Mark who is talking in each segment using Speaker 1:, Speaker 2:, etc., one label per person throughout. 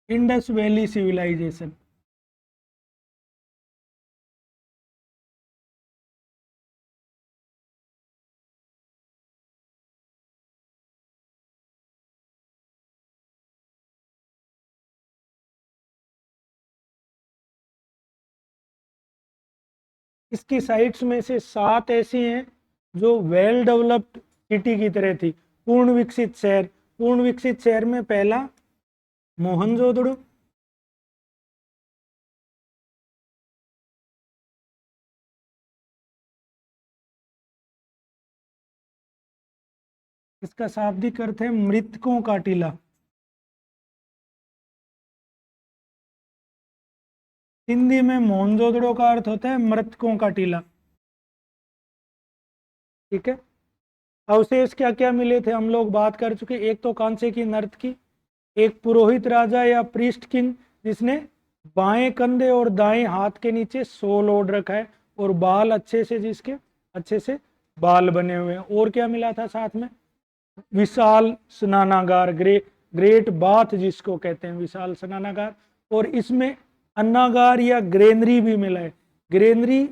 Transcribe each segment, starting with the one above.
Speaker 1: Indus valley civilisation. इसकी sites में से 7 ऐसी हैं जो वेल डेवलप्ड सिटी की तरह थी, पूर्ण विकसित शहर। पूर्ण विकसित शहर में पहला मोहनजोदड़ो, इसका शाब्दिक अर्थ है मृतकों का टीला। हिंदी में मोहनजोदड़ो का अर्थ होता है मृतकों का टीला। ठीक है। अवशेष क्या क्या मिले थे हम लोग बात कर चुके। एक तो कांसे की नर्तकी, एक पुरोहित राजा या प्रीस्ट किंग जिसने बाएं कंधे और दाएं हाथ के नीचे सोल ओढ़ रखा है, और बाल अच्छे से, जिसके अच्छे से बाल बने हुए हैं। और क्या मिला था साथ में? विशाल स्नानागार, ग्रेट बाथ जिसको कहते हैं, विशाल स्नानागार। और इसमें अन्नागार या ग्रेनरी भी मिला है। ग्रेनरी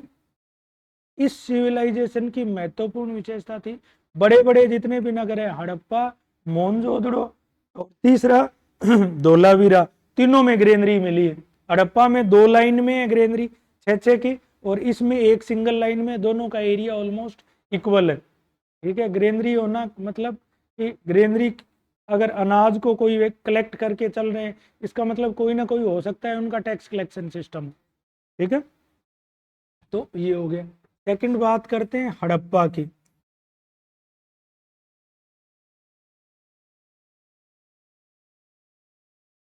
Speaker 1: इस सिविलाइजेशन की महत्वपूर्ण विशेषता थी। बड़े बड़े जितने भी नगर है, हड़प्पा, मोहनजोदड़ो और तीसरा धोलावीरा, तीनों में ग्रेनरी मिली है। हड़प्पा में 2 लाइन में है ग्रेनरी, 6-6 की, और इसमें एक सिंगल लाइन में। दोनों का एरिया ऑलमोस्ट इक्वल है। ठीक है। ग्रेनरी होना मतलब कि ग्रेनरी, अगर अनाज को कोई कलेक्ट करके चल रहे हैं, इसका मतलब कोई ना कोई हो सकता है उनका टैक्स कलेक्शन सिस्टम। ठीक है। तो ये हो गया। सेकंड बात करते हैं हड़प्पा की।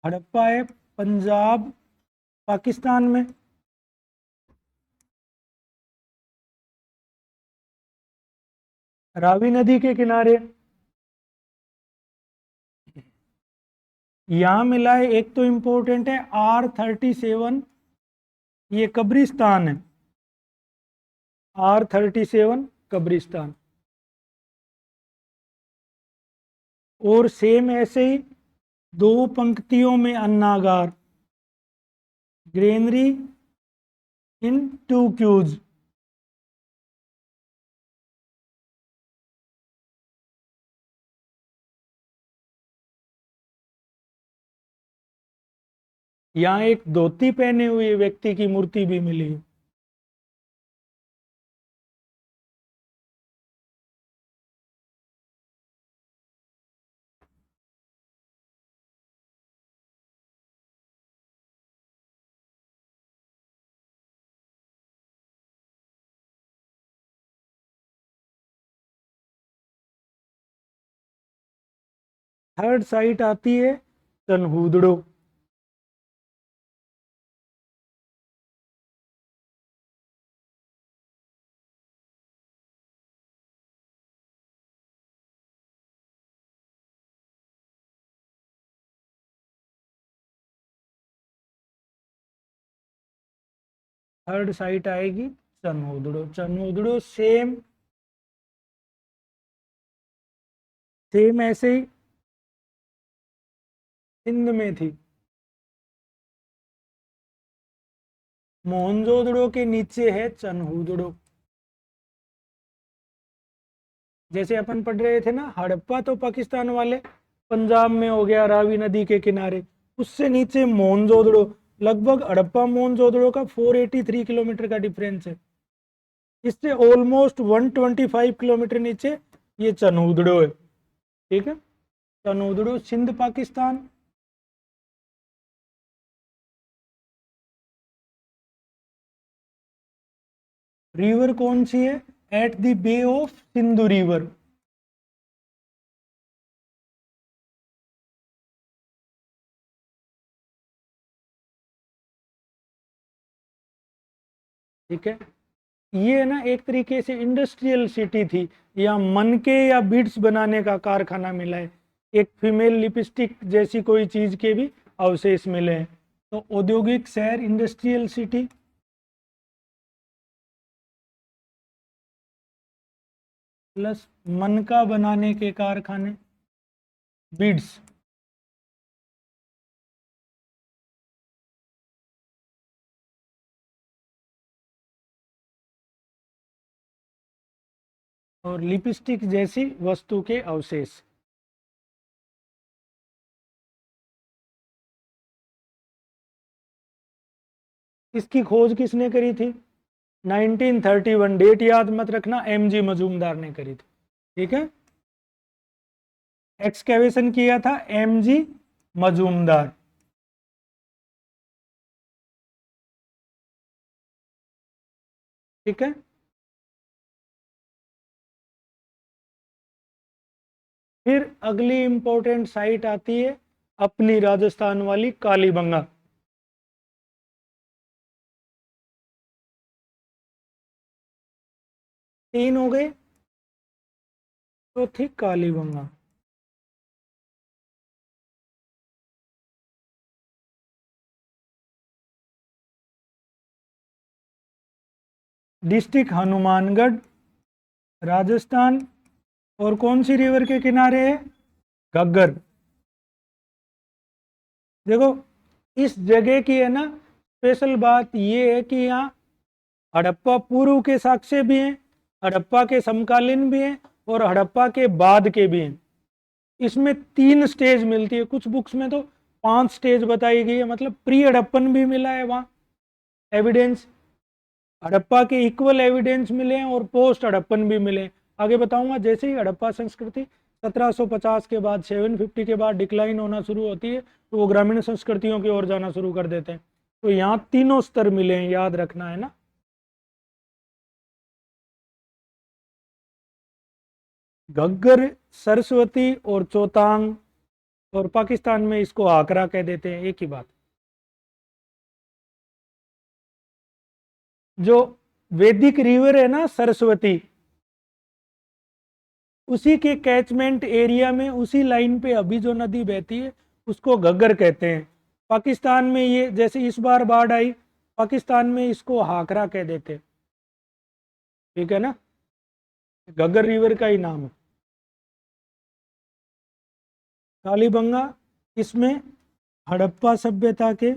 Speaker 1: हड़प्पा है पंजाब, पाकिस्तान में। रावी नदी के किनारे। यहां मिला है, एक तो इंपॉर्टेंट है R37, ये कब्रिस्तान है। R37 कब्रिस्तान। और सेम ऐसे ही 2 पंक्तियों में अन्नागार, ग्रेनरी इन 2 क्यूज। यहाँ एक धोती पहने हुए व्यक्ति की मूर्ति भी मिली है। थर्ड साइट आती है तनहुदड़ो। थर्ड साइट आएगी चनहुदड़ो। चनहुदड़ो सेम ऐसे ही सिंध में थी। मोहनजोदड़ो के नीचे है चनहुदड़ो। जैसे अपन पढ़ रहे थे ना, हड़प्पा तो पाकिस्तान वाले पंजाब में हो गया, रावी नदी के किनारे। उससे नीचे मोहनजोदड़ो, लगभग हड़प्पा मोहनजोदड़ो का 483 किलोमीटर का डिफरेंस है। इससे ऑलमोस्ट 125 किलोमीटर नीचे ये चनहुदड़ो है। ठीक है। चनहुदड़ो सिंध पाकिस्तान। रिवर कौन सी है? At the bay of Sindhu river. ठीक है। ये ना एक तरीके से इंडस्ट्रियल सिटी थी। या मनके या बीड्स बनाने का कारखाना मिला है। एक फीमेल लिपस्टिक जैसी कोई चीज के भी अवशेष मिले हैं। तो औद्योगिक शहर, इंडस्ट्रियल सिटी, प्लस मनका बनाने के कारखाने, बीड्स। और लिपस्टिक जैसी वस्तु के अवशेष। इसकी खोज किसने करी थी? 1931। डेट याद मत रखना, एमजी मजूमदार ने करी थी। ठीक है, एक्सकेवेशन किया था एमजी मजूमदार। ठीक है, फिर अगली इंपॉर्टेंट साइट आती है अपनी राजस्थान वाली कालीबंगा। तीन हो गए, तो थी कालीबंगा। डिस्ट्रिक्ट हनुमानगढ़, राजस्थान। और कौन सी रिवर के किनारे है? घग्गर। देखो, इस जगह की है ना स्पेशल बात ये है कि यहाँ हड़प्पा पूर्व के साक्ष्य भी हैं, हड़प्पा के समकालीन भी हैं और हड़प्पा के बाद के भी हैं। इसमें 3 स्टेज मिलती है, कुछ बुक्स में तो 5 स्टेज बताई गई है, मतलब प्री हड़प्पन भी मिला है वहाँ एविडेंस, हड़प्पा के इक्वल एविडेंस मिले हैं और पोस्ट हड़प्पन भी मिले हैं। आगे बताऊंगा। जैसे ही हड़प्पा संस्कृति 1750 के बाद 750 के बाद डिक्लाइन होना शुरू होती है तो वो ग्रामीण संस्कृतियों की ओर जाना शुरू कर देते हैं। तो यहाँ तीनों स्तर मिले हैं, याद रखना है ना। घग्गर, सरस्वती और चौतांग, और पाकिस्तान में इसको आकरा कह देते हैं, एक ही बात। जो वैदिक रिवर है ना सरस्वती, उसी के कैचमेंट एरिया में उसी लाइन पे अभी जो नदी बहती है उसको घग्गर कहते हैं। पाकिस्तान में ये जैसे इस बार बाढ़ आई, पाकिस्तान में इसको हाकरा कह देते हैं। ठीक है ना, घग्गर रिवर का ही नाम है कालीबंगा। इसमें हड़प्पा सभ्यता के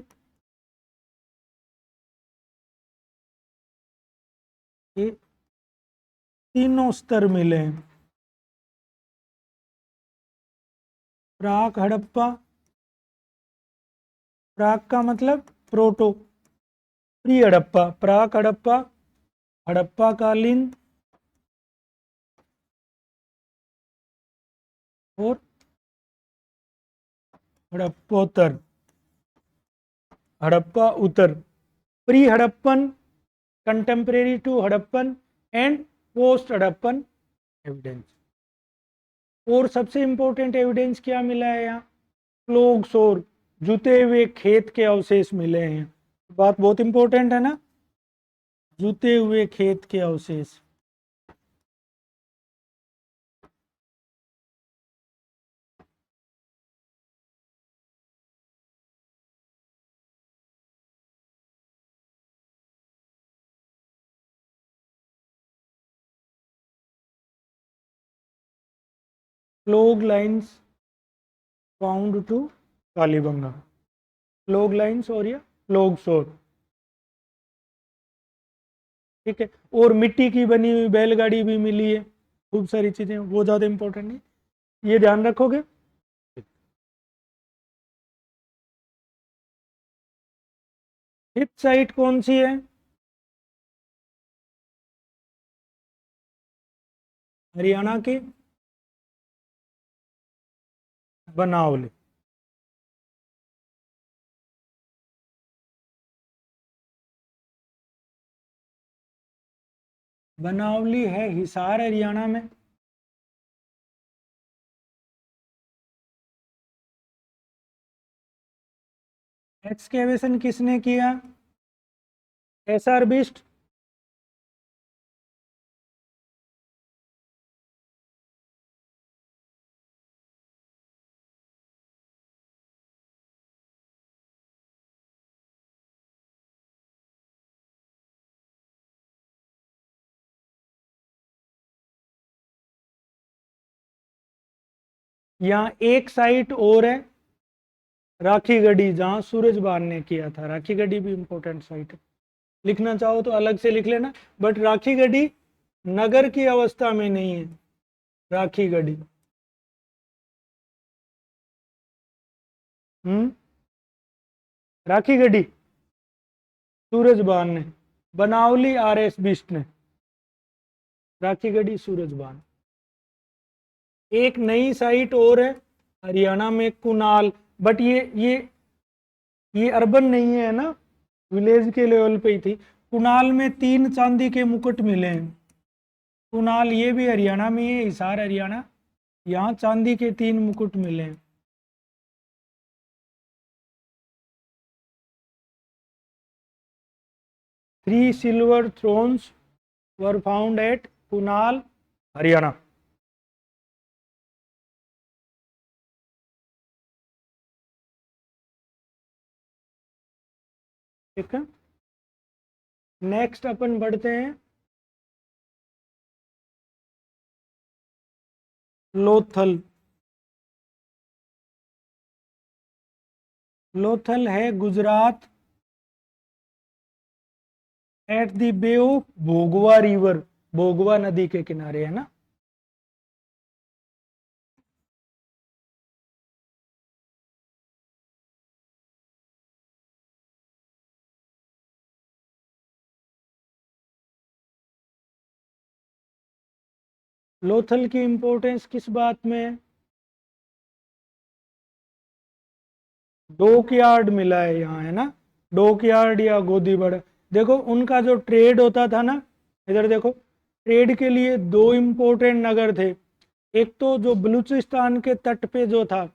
Speaker 1: ये तीनों स्तर मिले हैं। प्राक हड़प्पा, प्राक का मतलब प्रोटो, प्री हड़प्पा, प्राक हड़प्पा, हड़प्पा कालीन और हड़प्पोत्तर, हड़प्पा उत्तर, pre Harappan, contemporary to Harappan and post Harappan evidence. और सबसे इंपॉर्टेंट एविडेंस क्या मिला है यहाँ? प्लोग सोर, जुते हुए खेत के अवशेष मिले हैं। बात बहुत इंपॉर्टेंट है ना, जुते हुए खेत के अवशेष। Plough lines found to Kalibangan, plough lines और या प्लोग सोर। ठीक है, और मिट्टी की बनी हुई बैलगाड़ी भी मिली है, खूब सारी चीजें, वो ज्यादा इंपॉर्टेंट नहीं, ये ध्यान रखोगे। फिफ्थ साइट कौन सी है? हरियाणा की बनावली। बनावली है हिसार हरियाणा में। एक्सकेवेशन किसने किया? एसआर बिस्ट। यहाँ एक साइट और है राखी गढ़ी, जहां सूरज बान ने किया था। राखी गढ़ी भी इंपॉर्टेंट साइट है, लिखना चाहो तो अलग से लिख लेना, बट राखी गढ़ी नगर की अवस्था में नहीं है राखी गढ़ी। हम्म। राखी गढ़ी सूरजबान ने, बनावली RS बिष्ट ने। राखी गढ़ी सूरजबान। एक नई साइट और है हरियाणा में, कुनाल, बट ये अर्बन नहीं है ना, विलेज के लेवल पे ही थी। कुनाल में 3 चांदी के मुकुट मिले हैं। कुनाल ये भी हरियाणा में ही है, हिसार हरियाणा। यहाँ चांदी के 3 मुकुट मिले हैं। 3 silver thrones were found at Kunal, Haryana. ठीक है, नेक्स्ट अपन बढ़ते हैं लोथल। लोथल है Gujarat, at the bay of Bhogava river, Bhogava नदी के किनारे है ना। लोथल की इंपॉर्टेंस किस बात में है? डॉक यार्ड मिला है यहाँ, है ना। डॉक यार्ड या गोदीबड़। देखो उनका जो ट्रेड होता था ना, इधर देखो, ट्रेड के लिए 2 इंपॉर्टेंट नगर थे। एक तो जो बलूचिस्तान के तट पे जो था,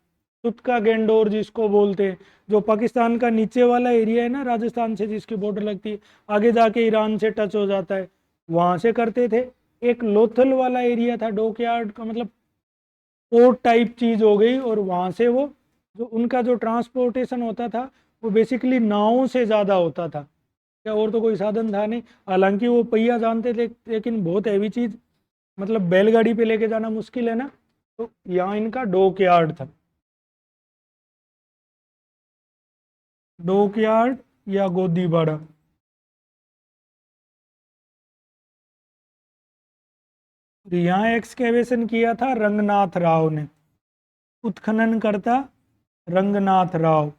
Speaker 1: तुतका गेंडोर जिसको बोलते हैं, जो पाकिस्तान का नीचे वाला एरिया है ना, राजस्थान से जिसकी बॉर्डर लगती है, आगे जाके ईरान से टच हो जाता है, वहां से करते थे। एक लोथल वाला एरिया था, डॉकयार्ड का मतलब पोर्ट टाइप चीज हो गई, और वहां से वो जो उनका जो ट्रांसपोर्टेशन होता था, वो बेसिकली नावों से ज्यादा होता था, क्या और तो कोई साधन था नहीं। हालांकि वो पहिया जानते थे, लेकिन बहुत हैवी चीज, मतलब बैलगाड़ी पे लेके जाना मुश्किल है ना, तो यहाँ इनका डॉक यार्ड था। डॉक यार्ड या गोदीबाड़ा। यहाँ एक्सकेवेशन किया था रंगनाथ राव ने, उत्खनन करता रंगनाथ राव।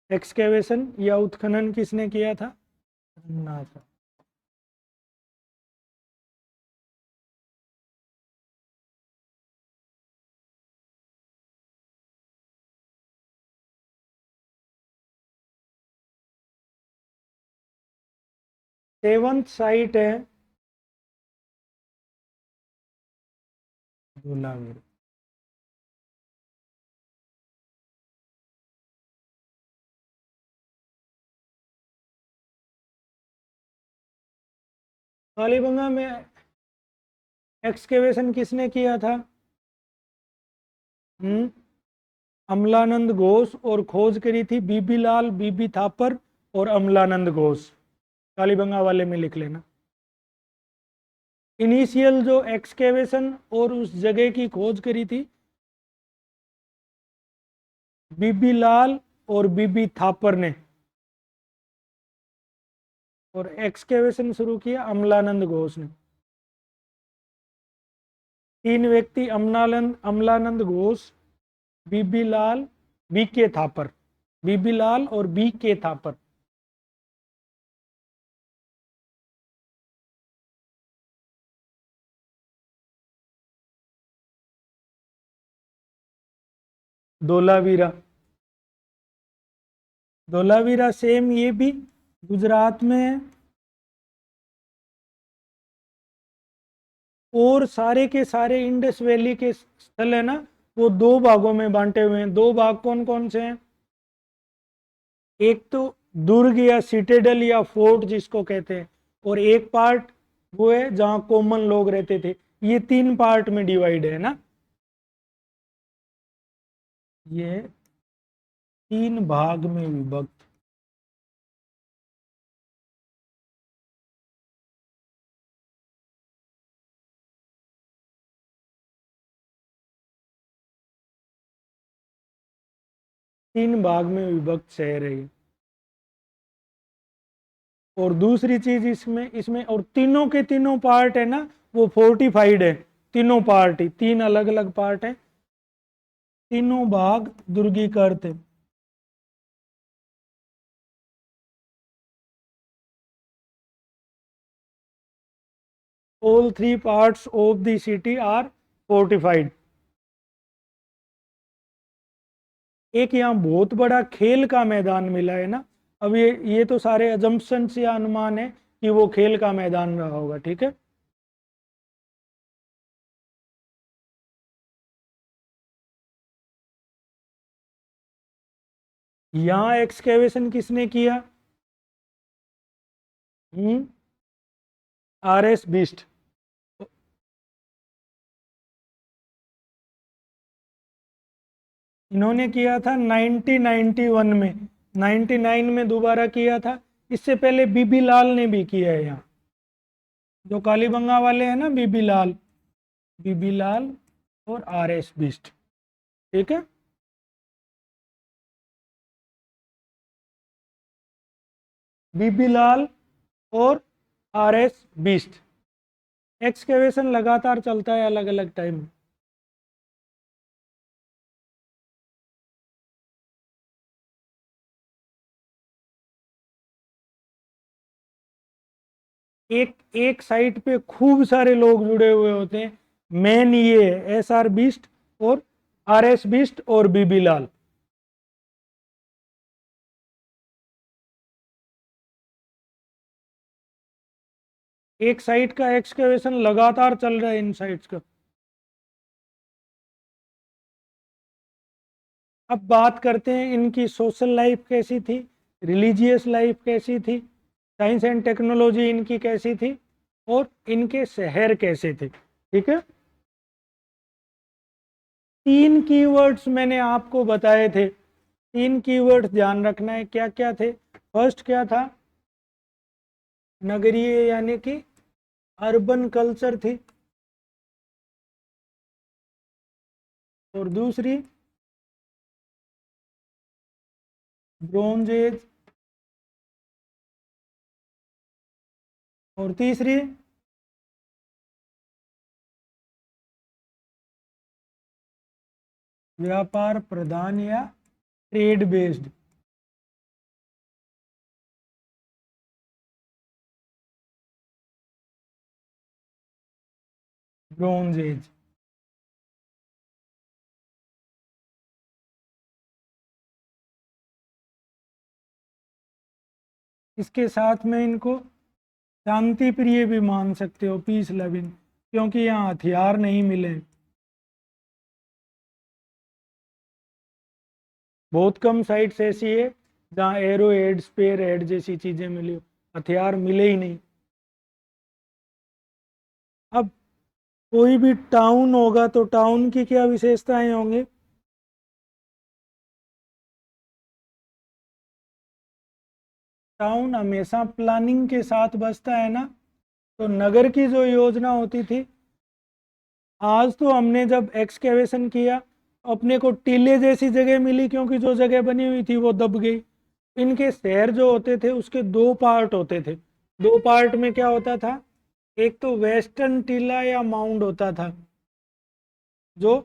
Speaker 1: एक्सकेवेशन या उत्खनन किसने किया था? रंगनाथ। 7th साइट है धौलावीर। कालीबंगा में एक्सकेवेशन किसने किया था? हम्म। अमलानंद घोष, और खोज करी थी बीबी लाल, बीबी थापर और अमलानंद घोष। कालीबंगा वाले में लिख लेना। इनिशियल जो एक्सकेवेशन और उस जगह की खोज करी थी, बीबी लाल और बीबी थापर ने, और एक्सकेवेशन शुरू किया अमलानंद घोष ने। 3 व्यक्ति, अमलानंद अमलानंद घोष, बीबी लाल, BK थापर। बीबी लाल और BK थापर। धोलावीरा। धोलावीरा सेम, ये भी गुजरात में है। और सारे के सारे इंडस वैली के स्थल है ना, वो 2 भागों में बांटे हुए हैं। 2 भाग कौन कौन से हैं? एक तो दुर्ग या सिटेडल या फोर्ट जिसको कहते हैं, और एक पार्ट वो है जहां कॉमन लोग रहते थे। ये 3 पार्ट में डिवाइड है ना, ये 3 भाग में विभक्त। तीन भाग में विभक्त शहर है ये। और दूसरी चीज इसमें इसमें और तीनों के तीनों पार्ट है ना वो फोर्टिफाइड है, तीनों पार्ट ही, तीन अलग अलग पार्ट है, तीनों भाग दुर्गीकृत है। All three parts of the city are fortified। एक यहाँ बहुत बड़ा खेल का मैदान मिला है ना। अब ये तो सारे अजम्पशंस या अनुमान है कि वो खेल का मैदान रहा होगा, ठीक है। यहाँ एक्सकेवेशन किसने किया? RS बिस्ट। इन्होंने किया था 1991 में, 99 में दोबारा किया था। इससे पहले बीबी लाल ने भी किया है यहाँ, जो कालीबंगा वाले हैं ना, बीबी लाल और RS बिस्ट, ठीक है। बीबी लाल और RS बिस्ट। एक्सकेवेशन लगातार चलता है अलग अलग टाइम। एक एक साइट पे खूब सारे लोग जुड़े हुए होते हैं। मेन ये है SR बिस्ट और RS बिस्ट और बीबी लाल। एक साइट का एक्सकेवेशन लगातार चल रहा है इन साइट्स का। अब बात करते हैं इनकी सोशल लाइफ कैसी थी, रिलीजियस लाइफ कैसी थी, साइंस एंड टेक्नोलॉजी इनकी कैसी थी, और इनके शहर कैसे थे, ठीक है। तीन कीवर्ड्स मैंने आपको बताए थे, तीन कीवर्ड्स ध्यान रखना है। क्या क्या थे? फर्स्ट क्या था? नगरीय यानी कि अर्बन कल्चर थी, और दूसरी ब्रोंज एज, और तीसरी व्यापार प्रधान या ट्रेड बेस्ड। Bronze as. इसके साथ में इनको शांति प्रिय भी मान सकते हो, पीस लविंग, क्योंकि यहाँ हथियार नहीं मिले। बहुत कम साइट्स ऐसी है जहाँ एरो हेड, स्पेयर हेड जैसी चीजें मिली हो, हथियार मिले ही नहीं। अब कोई भी टाउन होगा तो टाउन की क्या विशेषताएं होंगी? टाउन हमेशा प्लानिंग के साथ बसता है ना। तो नगर की जो योजना होती थी, आज तो हमने जब एक्सकेवेशन किया अपने को टीले जैसी जगह मिली, क्योंकि जो जगह बनी हुई थी वो दब गई। इनके शहर जो होते थे उसके दो पार्ट होते थे। दो पार्ट में क्या होता था? एक तो वेस्टर्न टीला या माउंड होता था, जो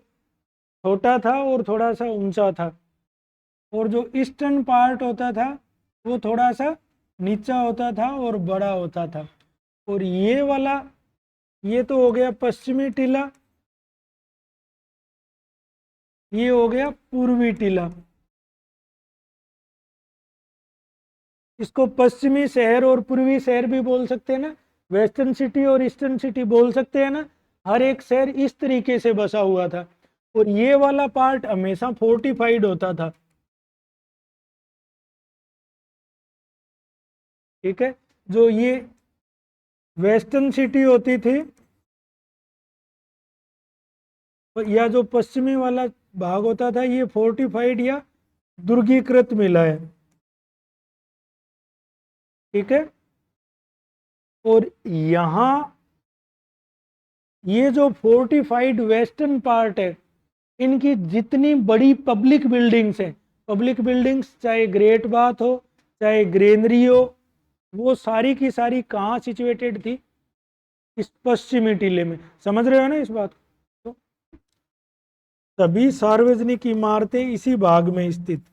Speaker 1: छोटा था और थोड़ा सा ऊंचा था, और जो ईस्टर्न पार्ट होता था वो थोड़ा सा नीचा होता था और बड़ा होता था। और ये वाला, ये तो हो गया पश्चिमी टीला, ये हो गया पूर्वी टीला। इसको पश्चिमी शहर और पूर्वी शहर भी बोल सकते हैं ना, वेस्टर्न सिटी और ईस्टर्न सिटी बोल सकते हैं ना। हर एक शहर इस तरीके से बसा हुआ था, और ये वाला पार्ट हमेशा फोर्टिफाइड होता था, ठीक है। जो ये वेस्टर्न सिटी होती थी, या जो पश्चिमी वाला भाग होता था, ये फोर्टिफाइड या दुर्गीकृत मिला है, ठीक है। और यहाँ ये जो फोर्टिफाइड वेस्टर्न पार्ट है, इनकी जितनी बड़ी पब्लिक बिल्डिंग्स हैं, पब्लिक बिल्डिंग्स चाहे ग्रेट बाथ हो, चाहे ग्रेनरी हो, वो सारी की सारी कहाँ सिचुएटेड थी? इस पश्चिमी टीले में। समझ रहे हो ना इस बात को? तो सभी सार्वजनिक इमारतें इसी भाग में स्थित,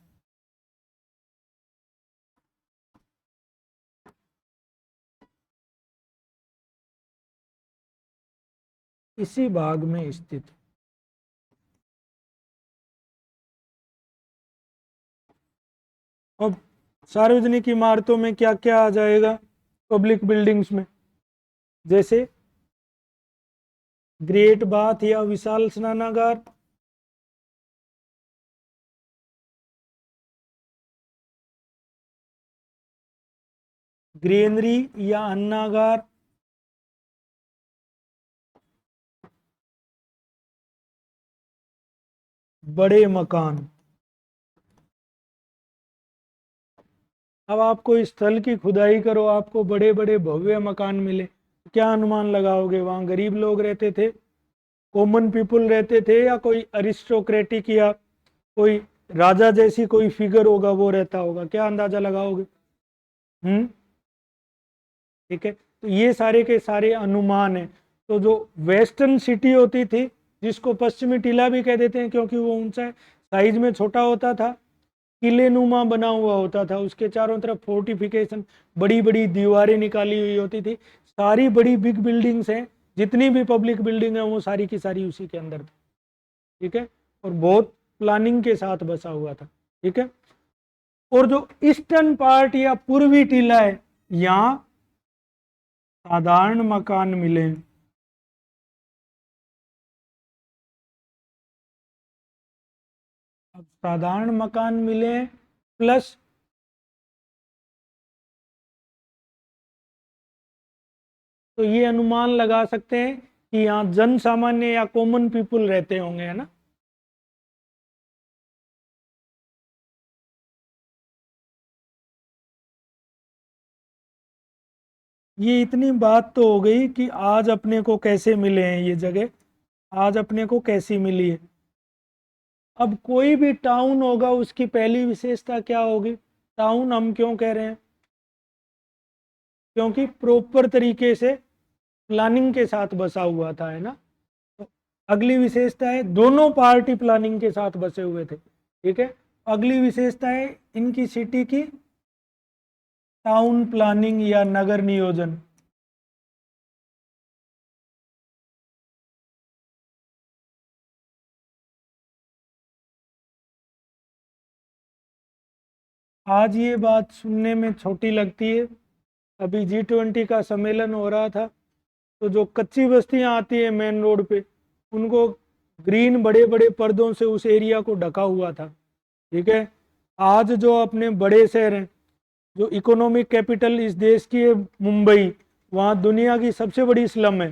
Speaker 1: इसी भाग में स्थित। अब सार्वजनिक इमारतों में क्या क्या आ जाएगा पब्लिक बिल्डिंग्स में? जैसे ग्रेट बाथ या विशाल स्नानागार, ग्रेनरी या अन्नागार, बड़े मकान। अब आपको इस स्थल की खुदाई करो, आपको बड़े बड़े भव्य मकान मिले, क्या अनुमान लगाओगे? वहां गरीब लोग रहते थे, कॉमन पीपल रहते थे, या कोई अरिस्टोक्रेटिक या कोई राजा जैसी कोई फिगर होगा वो रहता होगा? क्या अंदाजा लगाओगे? हम्म। ठीक है, तो ये सारे के सारे अनुमान है। तो जो वेस्टर्न सिटी होती थी, जिसको पश्चिमी टीला भी कह देते हैं क्योंकि वो ऊंचा साइज में छोटा होता था, किले नुमा बना हुआ होता था, उसके चारों तरफ फोर्टिफिकेशन, बड़ी बड़ी दीवारें निकाली हुई होती थी, सारी बड़ी बिग बिल्डिंग्स हैं, जितनी भी पब्लिक बिल्डिंग है वो सारी की सारी उसी के अंदर थी। ठीक है, और बहुत प्लानिंग के साथ बसा हुआ था। ठीक है, और जो ईस्टर्न पार्ट या पूर्वी टीला है, यहाँ साधारण मकान मिले। अब साधारण मकान मिले प्लस तो ये अनुमान लगा सकते हैं कि यहाँ जन सामान्य या कॉमन पीपल रहते होंगे, है ना? ये इतनी बात तो हो गई कि आज अपने को कैसे मिले हैं ये जगह, आज अपने को कैसी मिली है। अब कोई भी टाउन होगा, उसकी पहली विशेषता क्या होगी? टाउन हम क्यों कह रहे हैं? क्योंकि प्रॉपर तरीके से प्लानिंग के साथ बसा हुआ था, है ना? तो अगली विशेषता है दोनों पार्टी प्लानिंग के साथ बसे हुए थे। ठीक है, अगली विशेषता है इनकी सिटी की टाउन प्लानिंग या नगर नियोजन। आज ये बात सुनने में छोटी लगती है, अभी G20 का सम्मेलन हो रहा था, तो जो कच्ची बस्तियां आती है मेन रोड पे, उनको ग्रीन बड़े बड़े पर्दों से उस एरिया को ढका हुआ था। ठीक है, आज जो अपने बड़े शहर हैं, जो इकोनॉमिक कैपिटल इस देश की है मुंबई, वहाँ दुनिया की सबसे बड़ी स्लम है,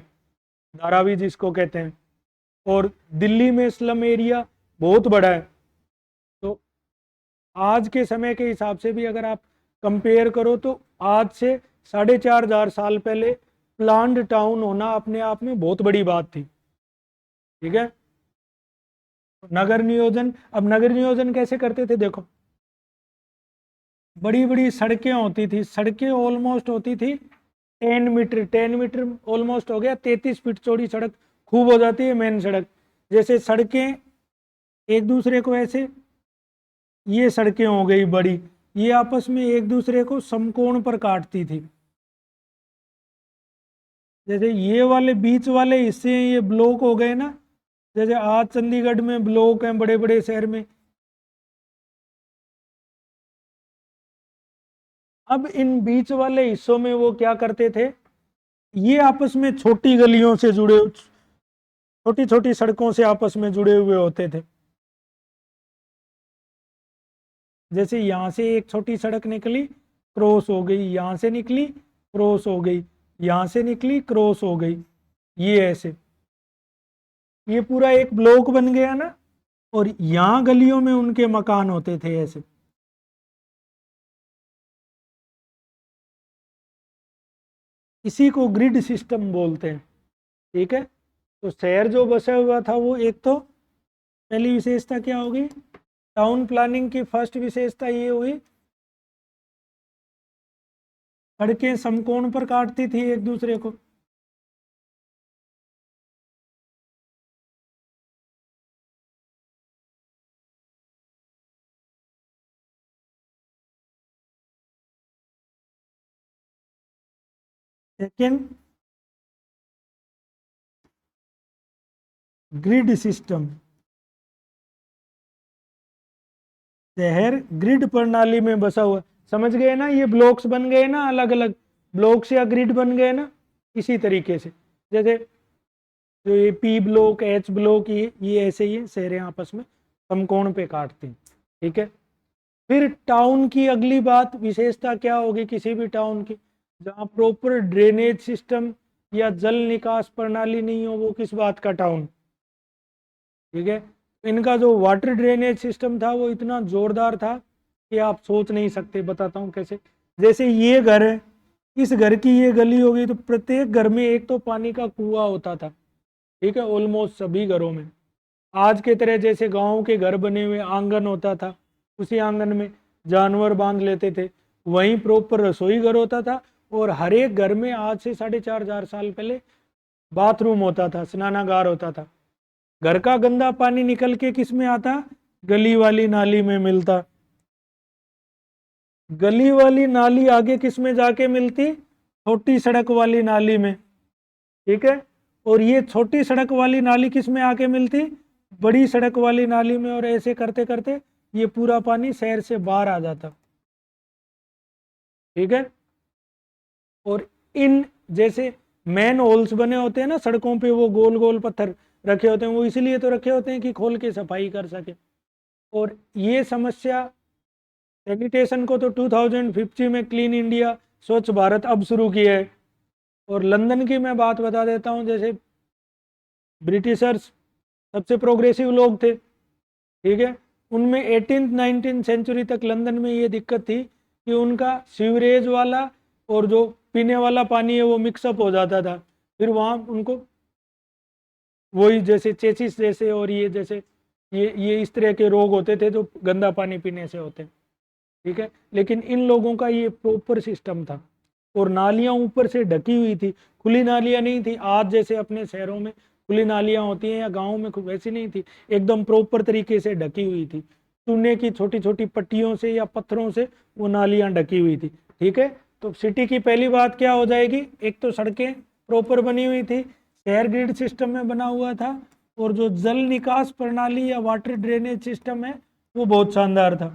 Speaker 1: धारावी जिसको कहते हैं, और दिल्ली में स्लम एरिया बहुत बड़ा है। तो आज के समय के हिसाब से भी अगर आप कंपेयर करो, तो आज से 4,500 साल पहले प्लान्ड टाउन होना अपने आप में बहुत बड़ी बात थी। ठीक है, नगर नियोजन, अब नगर नियोजन कैसे करते थे देखो, बड़ी बड़ी सड़कें होती थी, सड़कें ऑलमोस्ट होती थी 10 मीटर, 10 मीटर ऑलमोस्ट हो गया 33 फीट चौड़ी सड़क खूब हो जाती है मेन सड़क। जैसे सड़कें एक दूसरे को ऐसे, ये सड़कें हो गई बड़ी, ये आपस में एक दूसरे को समकोण पर काटती थी। जैसे ये वाले बीच वाले हिस्से हैं, ये ब्लॉक हो गए ना, जैसे आज चंडीगढ़ में ब्लॉक हैं बड़े बड़े शहर में। अब इन बीच वाले हिस्सों में वो क्या करते थे, ये आपस में छोटी गलियों से जुड़े, छोटी छोटी सड़कों से आपस में जुड़े हुए होते थे। जैसे यहाँ से एक छोटी सड़क निकली, क्रॉस हो गई, यहाँ से निकली क्रॉस हो गई, यहाँ से निकली क्रॉस हो गई, ये ऐसे, ये पूरा एक ब्लॉक बन गया ना। और यहाँ गलियों में उनके मकान होते थे ऐसे। इसी को ग्रिड सिस्टम बोलते हैं। ठीक है, तो शहर जो बसा हुआ था, वो एक तो पहली विशेषता क्या होगी, टाउन प्लानिंग की फर्स्ट विशेषता ये हुई सड़कें समकोण पर काटती थी एक दूसरे को। Second, grid system. शहर ग्रिड प्रणाली में बसा हुआ, समझ गए ना, ये ब्लॉक्स बन गए ना, अलग अलग ब्लॉक्स या ग्रिड बन गए ना, इसी तरीके से। जैसे जो ये पी ब्लॉक, एच ब्लॉक, ये ऐसे ही शहरें आपस में समकोण पे काटते हैं। ठीक है। फिर टाउन की अगली बात, विशेषता क्या होगी किसी भी टाउन की, जहाँ प्रॉपर ड्रेनेज सिस्टम या जल निकास प्रणाली नहीं हो, वो किस बात का टाउन। ठीक है। इनका जो वाटर ड्रेनेज सिस्टम था वो इतना जोरदार था कि आप सोच नहीं सकते। बताता हूँ कैसे। जैसे ये घर है, इस घर की ये गली होगी तो प्रत्येक घर में एक तो पानी का कुआं होता था। ठीक है, ऑलमोस्ट सभी घरों में। आज के तरह जैसे गांव के घर बने हुए आंगन होता था, उसी आंगन में जानवर बांध लेते थे, वहीं प्रॉपर रसोई घर होता था। और हर एक घर में आज से 4,500 साल पहले बाथरूम होता था, स्नानागार होता था। घर का गंदा पानी निकल के किस में आता, गली वाली नाली में मिलता। गली वाली नाली आगे किस में जाके मिलती, छोटी सड़क वाली नाली में। ठीक है। और ये छोटी सड़क वाली नाली किस में आके मिलती, बड़ी सड़क वाली नाली में। और ऐसे करते करते ये पूरा पानी शहर से बाहर आ जाता। ठीक है। और इन जैसे मैन होल्स बने होते हैं ना सड़कों पे, वो गोल गोल पत्थर रखे होते हैं, वो इसलिए तो रखे होते हैं कि खोल के सफाई कर सके। और ये समस्या, सैनिटेशन को तो 2050 में क्लीन इंडिया, स्वच्छ भारत अब शुरू किया है। और लंदन की मैं बात बता देता हूँ। जैसे ब्रिटिशर्स सबसे प्रोग्रेसिव लोग थे। ठीक है। उनमें 18th-19th सेंचुरी तक लंदन में ये दिक्कत थी कि उनका सीवरेज वाला और जो पीने वाला पानी है वो मिक्सअप हो जाता था। फिर वहाँ उनको वही जैसे चेचिस जैसे और ये जैसे ये इस तरह के रोग होते थे जो गंदा पानी पीने से होते। ठीक है। लेकिन इन लोगों का ये प्रॉपर सिस्टम था। और नालियां ऊपर से ढकी हुई थी, खुली नालियां नहीं थी। आज जैसे अपने शहरों में खुली नालियां होती हैं या गाँव में वैसी नहीं थी, एकदम प्रॉपर तरीके से ढकी हुई थी। चूने की छोटी छोटी पट्टियों से या पत्थरों से वो नालियां ढकी हुई थी। ठीक है। तो सिटी की पहली बात क्या हो जाएगी, एक तो सड़कें प्रॉपर बनी हुई थी, शहर ग्रिड सिस्टम में बना हुआ था, और जो जल निकास प्रणाली या वाटर ड्रेनेज सिस्टम है वो बहुत शानदार था।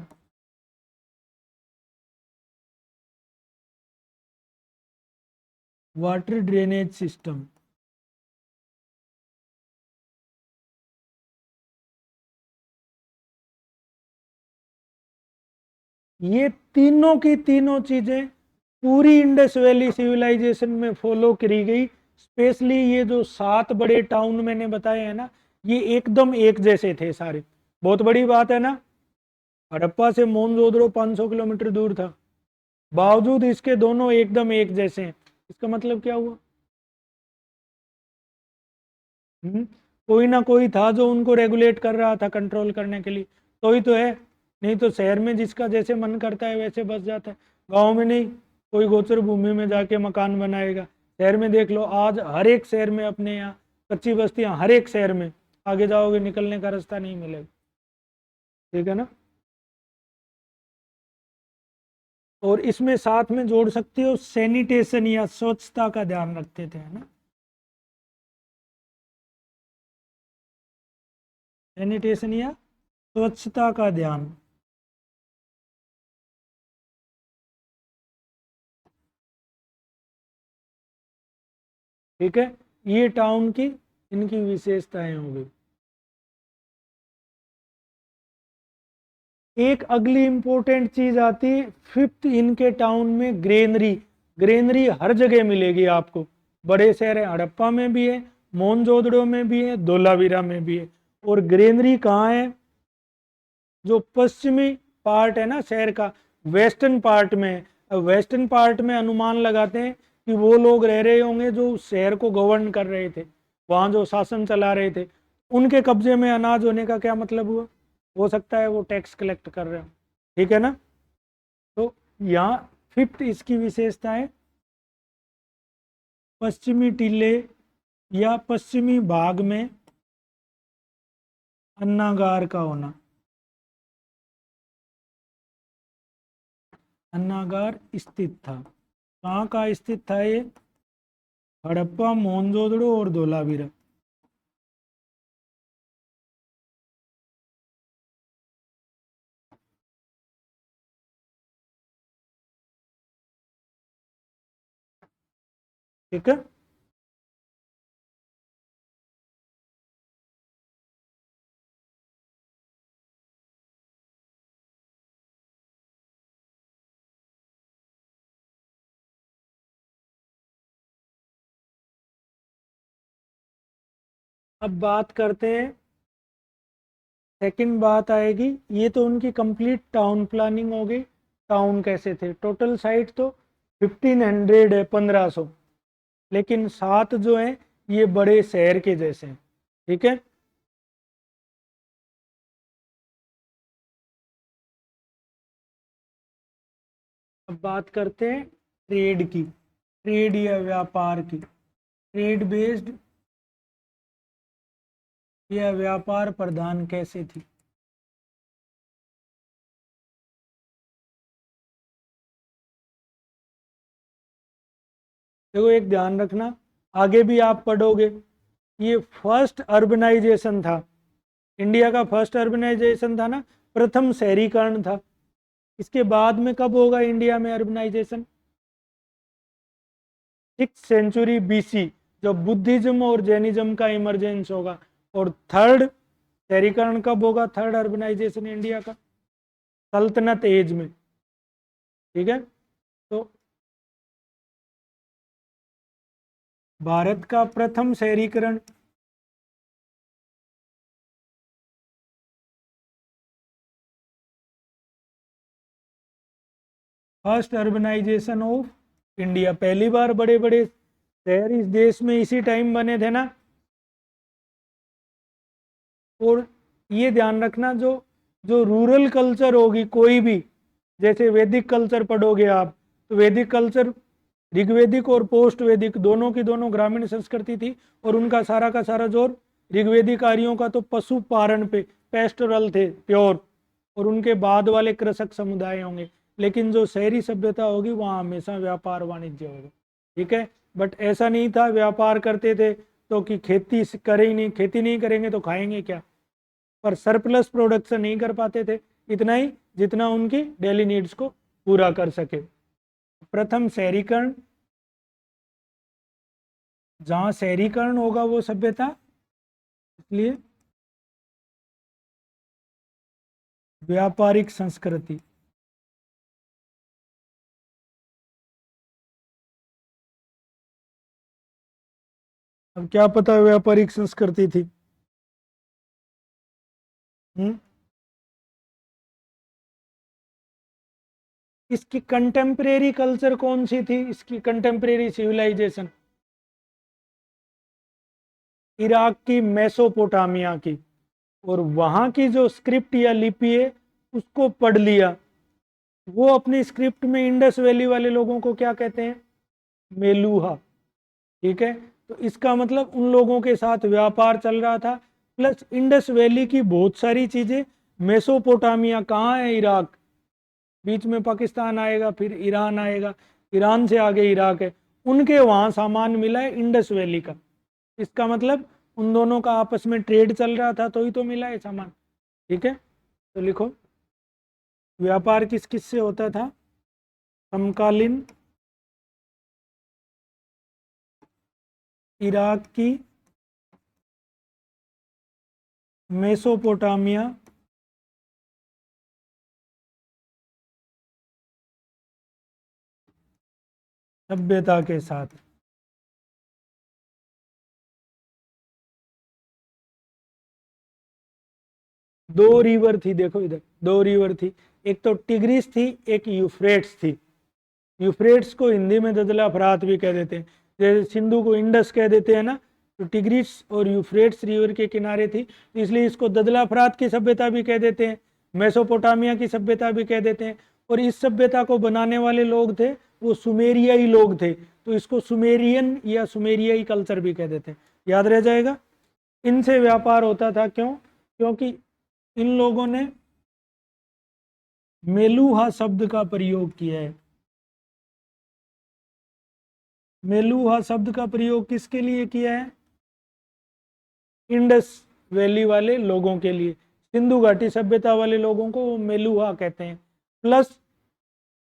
Speaker 1: वाटर ड्रेनेज सिस्टम, ये तीनों की तीनों चीजें पूरी इंडस वैली सिविलाइजेशन में फॉलो करी गई। स्पेशली ये जो 7 बड़े टाउन मैंने बताए हैं ना, ये एकदम एक जैसे थे सारे। बहुत बड़ी बात है ना। हड़प्पा से मोहनजोदड़ो 500 किलोमीटर दूर था, बावजूद इसके दोनों एकदम एक जैसे हैं। इसका मतलब क्या हुआ, कोई ना कोई था जो उनको रेगुलेट कर रहा था, कंट्रोल करने के लिए। तो ही तो है। नहीं तो शहर में जिसका जैसे मन करता है वैसे बस जाता है, गांव में नहीं। कोई गोचर भूमि में जाके मकान बनाएगा। शहर में देख लो, आज हर एक शहर में अपने यहाँ कच्ची बस्तियां, हर एक शहर में। आगे जाओगे निकलने का रास्ता नहीं मिलेगा। ठीक है ना। और इसमें साथ में जोड़ सकते हो सैनिटेशन या स्वच्छता का ध्यान रखते थे, है ना। सैनिटेशन या स्वच्छता का ध्यान। ठीक है। ये टाउन की इनकी विशेषताएं हो गई। एक अगली इंपॉर्टेंट चीज आती, फिफ्थ इनके टाउन में ग्रेनरी। ग्रेनरी हर जगह मिलेगी आपको। बड़े शहर है, हड़प्पा में भी है, मोहनजोदड़ो में भी है, धोलावीरा में भी है। और ग्रेनरी कहाँ है, जो पश्चिमी पार्ट है ना शहर का, वेस्टर्न पार्ट में है। वेस्टर्न पार्ट में अनुमान लगाते हैं कि वो लोग रह रहे होंगे जो शहर को गवर्न कर रहे थे, वहां जो शासन चला रहे थे। उनके कब्जे में अनाज होने का क्या मतलब हुआ, हो सकता है वो टैक्स कलेक्ट कर रहे हो। ठीक है ना। तो यहाँ फिफ्थ इसकी विशेषता है पश्चिमी टीले या पश्चिमी भाग में अन्नागार का होना। अन्नागार स्थित था, कहाँ का स्थित था ये? हड़प्पा, मोहनजोदड़ो और धोलावीरा। ठीक है, अब बात करते हैं, सेकंड बात आएगी, ये तो उनकी कंप्लीट टाउन प्लानिंग हो गई। टाउन कैसे थे? टोटल साइट तो 1500 है, 1500, लेकिन 7 जो हैं ये बड़े शहर के जैसे हैं। ठीक है, अब बात करते हैं ट्रेड की, ट्रेड या व्यापार की। ट्रेड बेस्ड या व्यापार प्रधान कैसे थी? देखो एक ध्यान रखना, आगे भी आप पढ़ोगे, ये फर्स्ट अर्बनाइजेशन था, इंडिया का फर्स्ट अर्बनाइजेशन था ना, प्रथम शहरीकरण था। इसके बाद में कब होगा इंडिया में अर्बनाइजेशन? 6th सेंचुरी BC, जब बुद्धिज्म और जैनिज्म का इमरजेंस होगा। और थर्ड शहरीकरण कब होगा? थर्ड अर्बनाइजेशन इंडिया का सल्तनत एज में। ठीक है, तो भारत का प्रथम शहरीकरण फर्स्ट अर्बनाइजेशन ऑफ इंडिया, पहली बार बड़े बड़े शहर इस देश में इसी टाइम बने थे ना। और ये ध्यान रखना, जो जो रूरल कल्चर होगी कोई भी, जैसे वैदिक कल्चर पढ़ोगे आप, तो वैदिक कल्चर ऋग्वेदिक और पोस्ट वैदिक दोनों की दोनों ग्रामीण संस्कृति थी, और उनका सारा का सारा जोर ऋग्वेदिक आर्यों का तो पशुपालन पे, पेस्टोरल थे प्योर, और उनके बाद वाले कृषक समुदाय होंगे। लेकिन जो शहरी सभ्यता होगी वहाँ हमेशा व्यापार वाणिज्य होगा। ठीक है, बट ऐसा नहीं था व्यापार करते थे तो कि खेती करें ही नहीं, खेती नहीं करेंगे तो खाएंगे क्या, पर सरप्लस प्रोडक्शन नहीं कर पाते थे, इतना ही जितना उनकी डेली नीड्स को पूरा कर सके। प्रथम शहरीकरण, जहाँ शहरीकरण होगा वो सभ्यता, इसलिए व्यापारिक संस्कृति। अब क्या पता व्यापारिक संस्कृति थी? इसकी कंटेम्परेरी कल्चर कौन सी थी? इसकी कंटेम्परेरी सिविलाइजेशन इराक की, मेसोपोटामिया की, और वहां की जो स्क्रिप्ट या लिपि है उसको पढ़ लिया। वो अपनी स्क्रिप्ट में इंडस वैली वाले लोगों को क्या कहते हैं? मेलुहा। ठीक है, तो इसका मतलब उन लोगों के साथ व्यापार चल रहा था, प्लस इंडस वैली की बहुत सारी चीजें। मेसोपोटामिया कहाँ है? इराक, बीच में पाकिस्तान आएगा, फिर ईरान आएगा, ईरान से आगे इराक है, उनके वहाँ सामान मिला है इंडस वैली का। इसका मतलब उन दोनों का आपस में ट्रेड चल रहा था तो ही तो मिला है सामान। ठीक है, तो लिखो, व्यापार किस किस से होता था? समकालीन इराक की, मेसोपोटामिया सभ्यता के साथ। दो रिवर थी, देखो इधर दो रिवर थी, एक तो टिग्रिस थी, एक यूफ्रेट्स थी। यूफ्रेट्स को हिंदी में ददला फरात भी कह देते हैं, जैसे सिंधु को इंडस कह देते हैं ना, तो टिग्रिस और यूफ्रेट्स रिवर के किनारे थी, तो इसलिए इसको ददला फरात की सभ्यता भी कह देते हैं, मेसोपोटामिया की सभ्यता भी कह देते हैं। और इस सभ्यता को बनाने वाले लोग थे वो सुमेरियाई लोग थे, तो इसको सुमेरियन या सुमेरियाई कल्चर भी कह देते हैं, याद रह जाएगा। इनसे व्यापार होता था, क्यों? क्योंकि इन लोगों ने मेलुहा शब्द का प्रयोग किया है। मेलुहा शब्द का प्रयोग किसके लिए किया है? इंडस वैली वाले लोगों के लिए, सिंधु घाटी सभ्यता वाले लोगों को मेलुहा कहते हैं। प्लस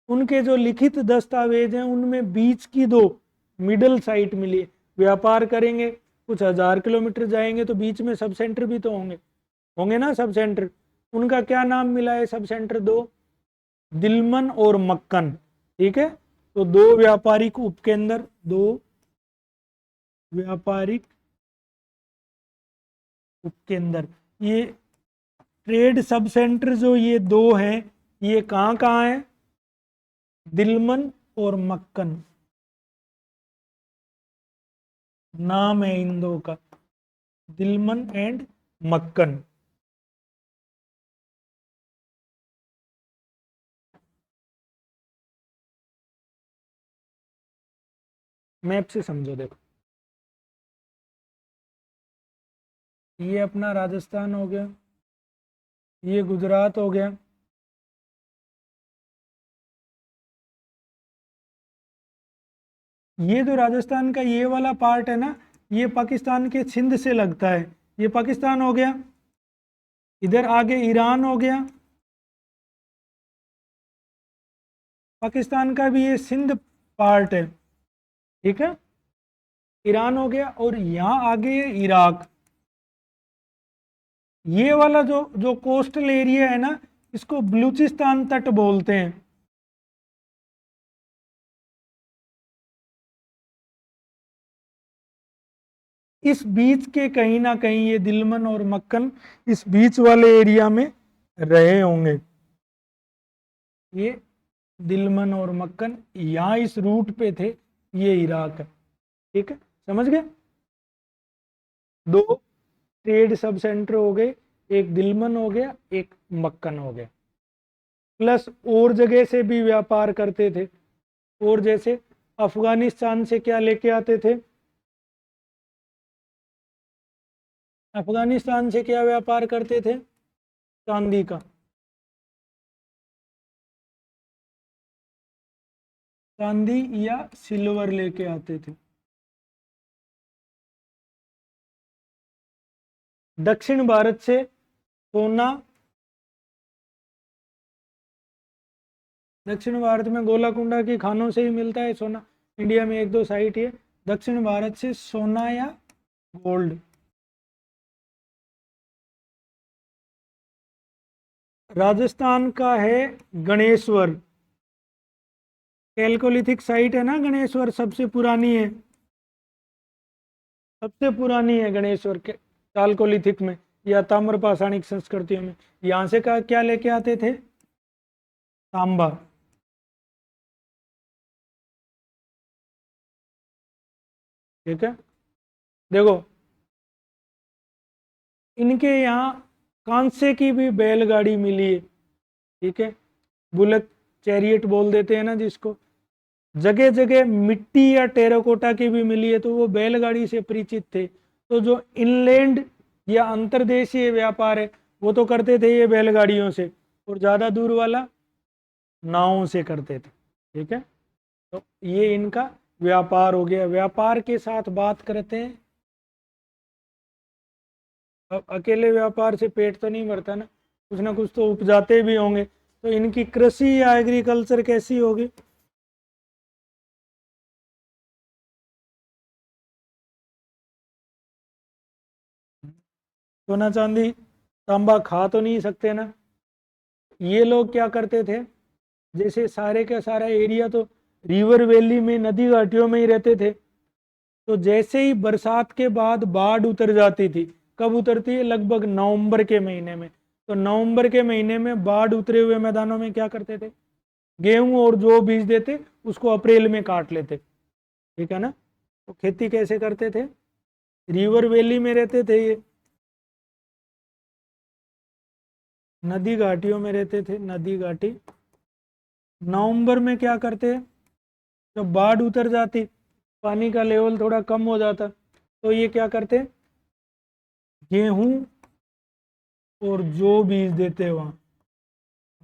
Speaker 1: उनके जो लिखित दस्तावेज हैं उनमें बीच की दो मिडल साइट मिली। व्यापार करेंगे, कुछ 1000 किलोमीटर जाएंगे तो बीच में सब सेंटर भी तो होंगे, होंगे ना सब सेंटर। उनका क्या नाम मिला है सब सेंटर? दो, दिलमन और मक्कन। ठीक है, तो दो व्यापारिक उपकेंद्र, दो व्यापारिक उपकेंद्र, ये ट्रेड सब सेंटर जो ये दो हैं, ये कहाँ कहाँ है? दिलमन और मक्कन नाम है इन दो का, दिलमन एंड मक्कन। मैप से समझो, देखो ये अपना राजस्थान हो गया, ये गुजरात हो गया, ये जो राजस्थान का ये वाला पार्ट है ना, ये पाकिस्तान के सिंध से लगता है, ये पाकिस्तान हो गया। इधर आगे ईरान हो गया, पाकिस्तान का भी ये सिंध पार्ट है, ठीक है, ईरान हो गया। और यहाँ आगे है इराक। ये वाला जो जो कोस्टल एरिया है ना, इसको बलूचिस्तान तट बोलते हैं। इस बीच के कहीं ना कहीं ये दिलमन और मक्कन इस बीच वाले एरिया में रहे होंगे। ये दिलमन और मक्कन यहाँ इस रूट पे थे, ये इराक है। ठीक है, समझ गए? दो ट्रेड सब सेंटर हो गए, एक दिलमन हो गया, एक मक्कन हो गया। प्लस और जगह से भी व्यापार करते थे, और जैसे अफगानिस्तान से क्या लेके आते थे? अफगानिस्तान से क्या व्यापार करते थे? चांदी का, चांदी या सिल्वर लेके आते थे। दक्षिण भारत से सोना, दक्षिण भारत में गोलाकुंडा की खानों से ही मिलता है सोना, इंडिया में एक दो साइट है। दक्षिण भारत से सोना या गोल्ड। राजस्थान का है गणेश्वर, कैलकोलिथिक साइट है ना गणेश्वर, सबसे पुरानी है, सबसे पुरानी है गणेश्वर के चालकोलिथिक में या ताम्र पाषाणिक संस्कृतियों में। यहाँ से का क्या लेके आते थे? तांबा। ठीक है, देखो इनके यहाँ कांसे की भी बैलगाड़ी मिली है। ठीक है, बुलेट चैरियट बोल देते हैं ना जिसको। जगह जगह मिट्टी या टेराकोटा की भी मिली है, तो वो बैलगाड़ी से परिचित थे। तो जो इनलैंड या अंतर्देशीय व्यापार है वो तो करते थे ये बैलगाड़ियों से, और ज़्यादा दूर वाला नावों से करते थे। ठीक है, तो ये इनका व्यापार हो गया। व्यापार के साथ बात करते हैं, अब अकेले व्यापार से पेट तो नहीं भरता ना कुछ तो उपजाते भी होंगे। तो इनकी कृषि या एग्रीकल्चर कैसी होगी? सोना चांदी तांबा खा तो नहीं सकते ना। ये लोग क्या करते थे, जैसे सारे का सारा एरिया तो रिवर वैली में नदी घाटियों में ही रहते थे, तो जैसे ही बरसात के बाद बाढ़ उतर जाती थी, कब उतरती है? लगभग नवंबर के महीने में। तो नवंबर के महीने में बाढ़ उतरे हुए मैदानों में क्या करते थे? गेहूं और जो बीज देते उसको अप्रैल में काट लेते। ठीक है ना, तो खेती कैसे करते थे? रिवर वैली में रहते थे ये, नदी घाटियों में रहते थे, नदी घाटी नवंबर में क्या करते, जब बाढ़ उतर जाती, पानी का लेवल थोड़ा कम हो जाता, तो ये क्या करते, गेहूं और जौ बीज देते वहां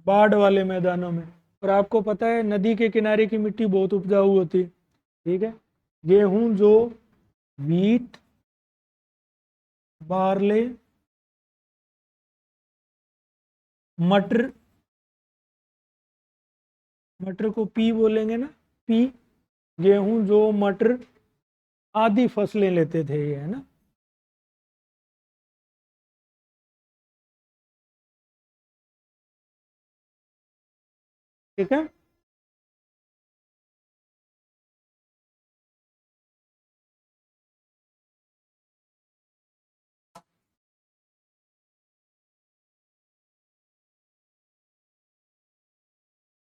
Speaker 1: बाढ़ वाले मैदानों में। और आपको पता है नदी के किनारे की मिट्टी बहुत उपजाऊ होती, ठीक है। गेहूं, जौ, वीट, बार्ले, मटर, मटर को पी बोलेंगे ना, पी, गेहूं, जौ, मटर आदि फसलें लेते थे ये, है ना। ठीक है।